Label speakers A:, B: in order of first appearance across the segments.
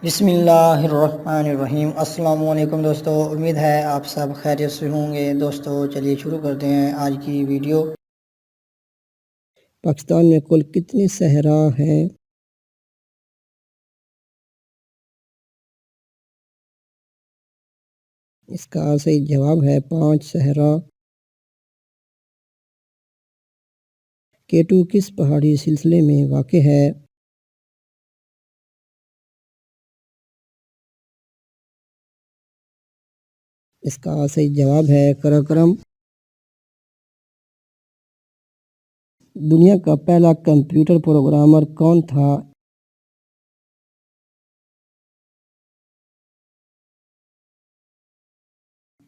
A: بسم اللہ الرحمن الرحیم۔ السلام علیکم دوستو، امید ہے آپ سب خیریت سے ہوں گے۔ دوستو چلیے شروع کرتے ہیں آج کی ویڈیو۔ پاکستان میں کل کتنی صحرا ہیں؟ اس کا صحیح جواب ہے 5 صحرا۔ K2 کس پہاڑی سلسلے میں واقع ہے؟ اس کا صحیح جواب ہے قراقرم۔ دنیا کا پہلا کمپیوٹر پروگرامر کون تھا؟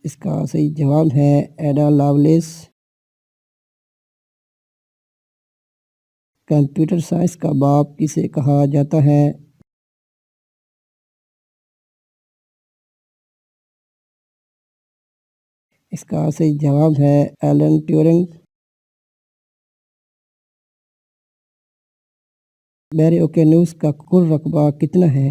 A: اس کا صحیح جواب ہے ایڈا لاولیس۔ کمپیوٹر سائنس کا باپ کسے کہا جاتا ہے؟ اس کا صحیح جواب ہے ایلن ٹیورنگ۔ بحر اوقیانوس کا کل رقبہ کتنا ہے؟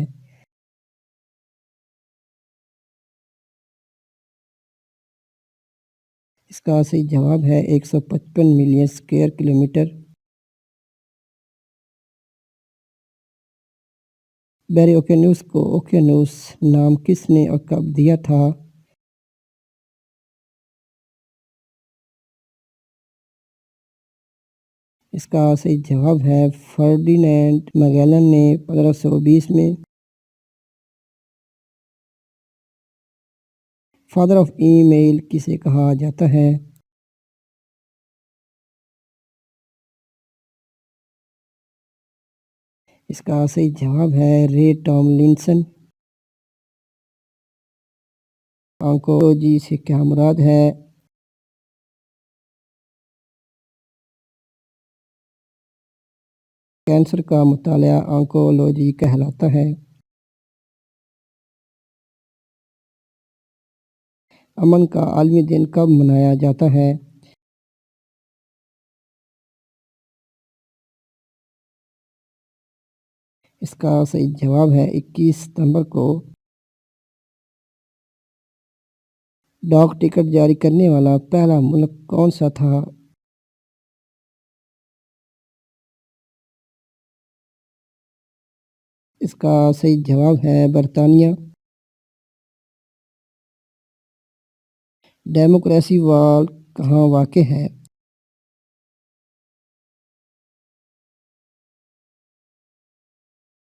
A: اس کا صحیح جواب ہے 155 ملین اسکوائر کلومیٹر۔ بحر اوقیانوس کو اوقیانوس نام کس نے اور کب دیا تھا؟ اس کا صحیح جواب ہے فرڈینینڈ میگلن نے 1520 میں۔ فادر آف ای میل کسے کہا جاتا ہے؟ اس کا صحیح جواب ہے رے ٹاملنسن۔ آنکولوجی سے کیا مراد ہے؟ کینسر کا مطالعہ آنکولوجی کہلاتا ہے۔ امن کا عالمی دن کب منایا جاتا ہے؟ اس کا صحیح جواب ہے 21 ستمبر کو۔ ڈاک ٹکٹ جاری کرنے والا پہلا ملک کون سا تھا؟ اس کا صحیح جواب ہے برطانیہ۔ ڈیموکریسی وال کہاں واقع ہے؟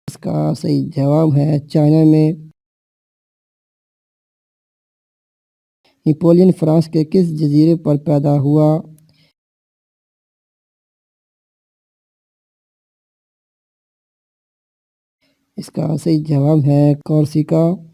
A: اس کا صحیح جواب ہے چائنا میں۔ نیپولین فرانس کے کس جزیرے پر پیدا ہوا؟ اس کا صحیح جواب ہے کورسیکا۔